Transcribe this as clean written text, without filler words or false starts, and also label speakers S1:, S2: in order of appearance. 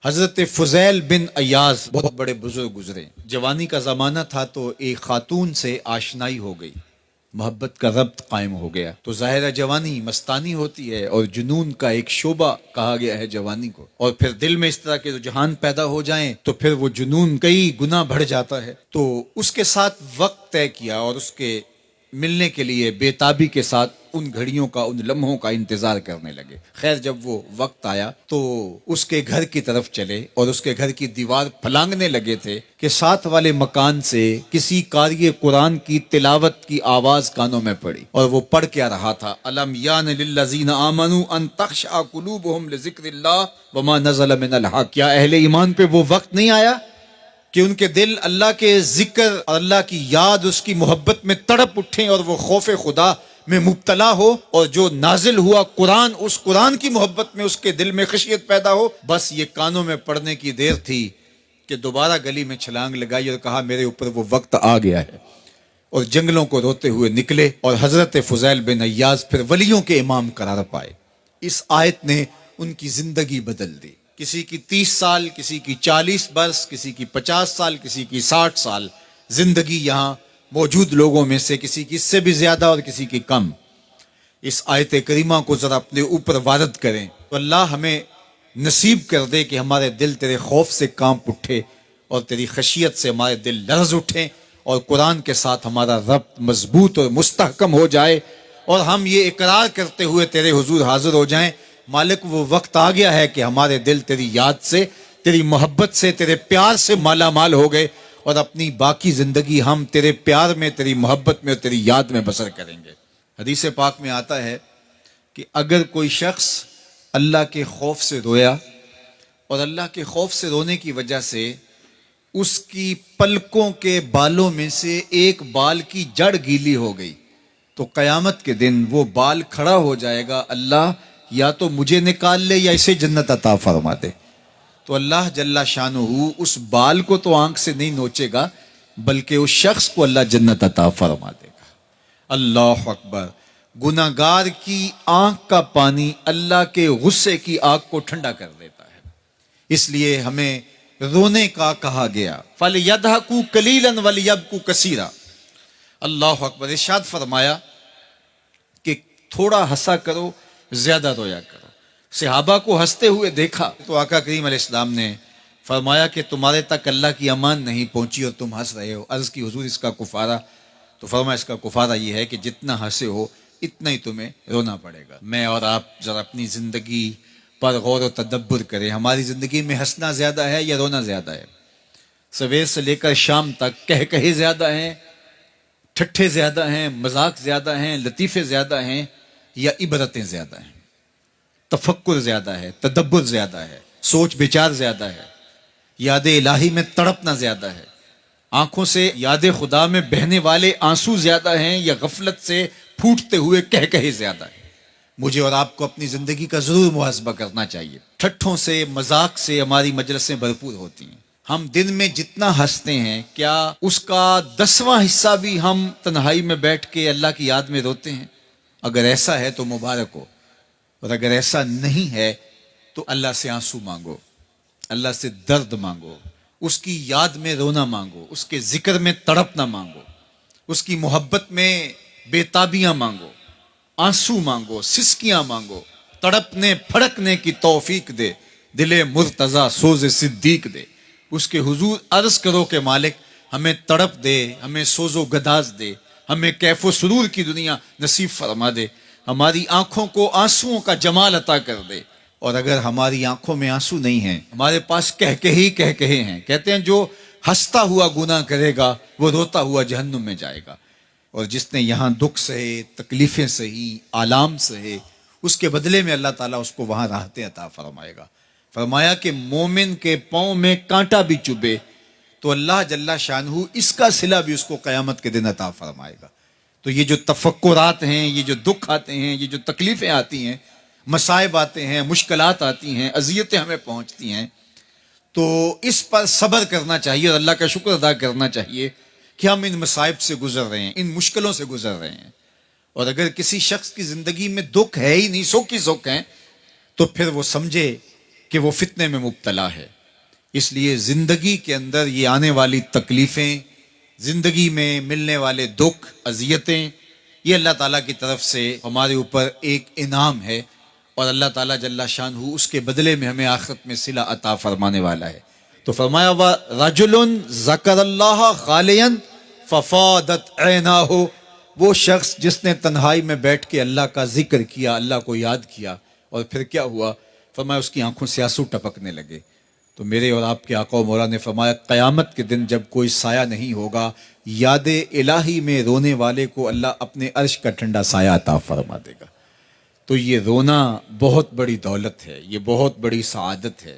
S1: حضرت فضیل بن ایاز بہت بڑے بزرگ گزرے. جوانی کا زمانہ تھا تو ایک خاتون سے آشنائی ہو گئی، محبت کا ربط قائم ہو گیا. تو ظاہرہ جوانی مستانی ہوتی ہے اور جنون کا ایک شعبہ کہا گیا ہے جوانی کو، اور پھر دل میں اس طرح کے رجحان پیدا ہو جائیں تو پھر وہ جنون کئی گنا بڑھ جاتا ہے. تو اس کے ساتھ وقت طے کیا اور اس کے ملنے کے لیے بے تابی کے ساتھ ان گھڑیوں کا، ان لمحوں کا انتظار کرنے لگے. خیر جب وہ وقت آیا تو اس کے گھر کی طرف چلے اور اس کے گھر کی دیوار پھلانگنے لگے تھے کہ ساتھ والے مکان سے کسی قاری قرآن کی تلاوت کی آواز کانوں میں پڑی. اور وہ پڑھ کیا رہا تھا، الم یان للذین آمنوا ان تخشع قلوبهم لذکر اللہ وما نزل من الحق. کیا اہل ایمان پہ وہ وقت نہیں آیا کہ ان کے دل اللہ کے ذکر اور اللہ کی یاد، اس کی محبت میں تڑپ اٹھیں اور وہ خوف خدا میں مبتلا ہو، اور جو نازل ہوا قرآن، اس قرآن کی محبت میں اس کے دل میں خشیت پیدا ہو. بس یہ کانوں میں پڑنے کی دیر تھی کہ دوبارہ گلی میں چھلانگ لگائی اور کہا میرے اوپر وہ وقت آ گیا ہے، اور جنگلوں کو روتے ہوئے نکلے. اور حضرت فضیل بن ایاز پھر ولیوں کے امام قرار پائے. اس آیت نے ان کی زندگی بدل دی. کسی کی 30 سال، کسی کی 40 برس، کسی کی 50 سال، کسی کی 60 سال زندگی یہاں موجود لوگوں میں سے کسی کی اس سے بھی زیادہ اور کسی کی کم. اس آیت کریمہ کو ذرا اپنے اوپر وارد کریں تو اللہ ہمیں نصیب کر دے کہ ہمارے دل تیرے خوف سے کانپ اٹھے اور تیری خشیت سے ہمارے دل لرز اٹھیں، اور قرآن کے ساتھ ہمارا ربط مضبوط اور مستحکم ہو جائے، اور ہم یہ اقرار کرتے ہوئے تیرے حضور حاضر ہو جائیں، مالک وہ وقت آ گیا ہے کہ ہمارے دل تیری یاد سے، تیری محبت سے، تیرے پیار سے مالا مال ہو گئے، اور اپنی باقی زندگی ہم تیرے پیار میں، تیری محبت میں اور تیری یاد میں بسر کریں گے. حدیث پاک میں آتا ہے کہ اگر کوئی شخص اللہ کے خوف سے رویا اور اللہ کے خوف سے رونے کی وجہ سے اس کی پلکوں کے بالوں میں سے ایک بال کی جڑ گیلی ہو گئی تو قیامت کے دن وہ بال کھڑا ہو جائے گا، اللہ یا تو مجھے نکال لے یا اسے جنت عطا فرما دے. تو اللہ جل شانہ اس بال کو تو آنکھ سے نہیں نوچے گا، بلکہ اس شخص کو اللہ جنت عطا فرما دے گا. اللہ اکبر. گناہگار کی آنکھ کا پانی اللہ کے غصے کی آگ کو ٹھنڈا کر دیتا ہے. اس لیے ہمیں رونے کا کہا گیا، فَلْيَضْحَكُوا قَلِيلًا وَلْيَبْكُوا كَثِيرًا. اللہ اکبر. ارشاد فرمایا کہ تھوڑا ہنسا کرو، زیادہ رویا کرو. صحابہ کو ہنستے ہوئے دیکھا تو آقا کریم علیہ السلام نے فرمایا کہ تمہارے تک اللہ کی امان نہیں پہنچی اور تم ہنس رہے ہو. عرض کی حضور اس کا کفارہ؟ تو فرمایا اس کا کفارہ یہ ہے کہ جتنا ہنسے ہو اتنا ہی تمہیں رونا پڑے گا. میں اور آپ ذرا اپنی زندگی پر غور و تدبر کریں. ہماری زندگی میں ہنسنا زیادہ ہے یا رونا زیادہ ہے؟ سویر سے لے کر شام تک کہے زیادہ ہیں، ٹھٹھے زیادہ ہیں، مذاق زیادہ ہیں، لطیفے زیادہ ہیں، یا عبرتیں زیادہ ہیں؟ تفکر زیادہ ہے، تدبر زیادہ ہے، سوچ بچار زیادہ ہے، یاد الہی میں تڑپنا زیادہ ہے، آنکھوں سے یاد خدا میں بہنے والے آنسو زیادہ ہیں، یا غفلت سے پھوٹتے ہوئے کہے زیادہ ہے؟ مجھے اور آپ کو اپنی زندگی کا ضرور محاسبہ کرنا چاہیے. ٹھٹھوں سے، مذاق سے ہماری مجلسیں بھرپور ہوتی ہیں. ہم دن میں جتنا ہنستے ہیں کیا اس کا 10واں حصہ بھی ہم تنہائی میں بیٹھ کے اللہ کی یاد میں روتے ہیں؟ اگر ایسا ہے تو مبارک ہو، اور اگر ایسا نہیں ہے تو اللہ سے آنسو مانگو، اللہ سے درد مانگو، اس کی یاد میں رونا مانگو، اس کے ذکر میں تڑپنا مانگو، اس کی محبت میں بے تابیاں مانگو، آنسو مانگو، سسکیاں مانگو. تڑپنے پھڑکنے کی توفیق دے، دل مرتضی سوز صدیق دے. اس کے حضور عرض کرو کہ مالک ہمیں تڑپ دے، ہمیں سوز و گداز دے، ہمیں کیف و سرور کی دنیا نصیب فرما دے، ہماری آنکھوں کو آنسوؤں کا جمال عطا کر دے. اور اگر ہماری آنکھوں میں آنسو نہیں ہیں، ہمارے پاس کہے ہیں، کہتے ہیں جو ہنستا ہوا گناہ کرے گا وہ روتا ہوا جہنم میں جائے گا، اور جس نے یہاں دکھ سہے، تکلیفیں سہی، آلام سہے، اس کے بدلے میں اللہ تعالیٰ اس کو وہاں راحتیں عطا فرمائے گا. فرمایا کہ مومن کے پاؤں میں کانٹا بھی چبھے تو اللہ جل شانہ اس کا صلہ بھی اس کو قیامت کے دن عطا فرمائے گا. تو یہ جو تفکرات ہیں، یہ جو دکھ آتے ہیں، یہ جو تکلیفیں آتی ہیں، مصائب آتے ہیں، مشکلات آتی ہیں، اذیتیں ہمیں پہنچتی ہیں، تو اس پر صبر کرنا چاہیے اور اللہ کا شکر ادا کرنا چاہیے کہ ہم ان مصائب سے گزر رہے ہیں، ان مشکلوں سے گزر رہے ہیں. اور اگر کسی شخص کی زندگی میں دکھ ہے ہی نہیں، سکھ ہی سکھ ہیں، تو پھر وہ سمجھے کہ وہ فتنے میں مبتلا ہے. اس لیے زندگی کے اندر یہ آنے والی تکلیفیں، زندگی میں ملنے والے دکھ، اذیتیں، یہ اللہ تعالیٰ کی طرف سے ہمارے اوپر ایک انعام ہے، اور اللہ تعالیٰ جل شانہ اس کے بدلے میں ہمیں آخرت میں صلہ عطا فرمانے والا ہے. تو فرمایا رجل ذکر اللہ خالیا ففاضت عیناہ، وہ شخص جس نے تنہائی میں بیٹھ کے اللہ کا ذکر کیا، اللہ کو یاد کیا، اور پھر کیا ہوا؟ فرمایا اس کی آنکھوں سے آنسو ٹپکنے لگے. تو میرے اور آپ کے آقا و مولا نے فرمایا قیامت کے دن جب کوئی سایہ نہیں ہوگا، یاد الہی میں رونے والے کو اللہ اپنے عرش کا ٹھنڈا سایہ عطا فرما دے گا. تو یہ رونا بہت بڑی دولت ہے، یہ بہت بڑی سعادت ہے.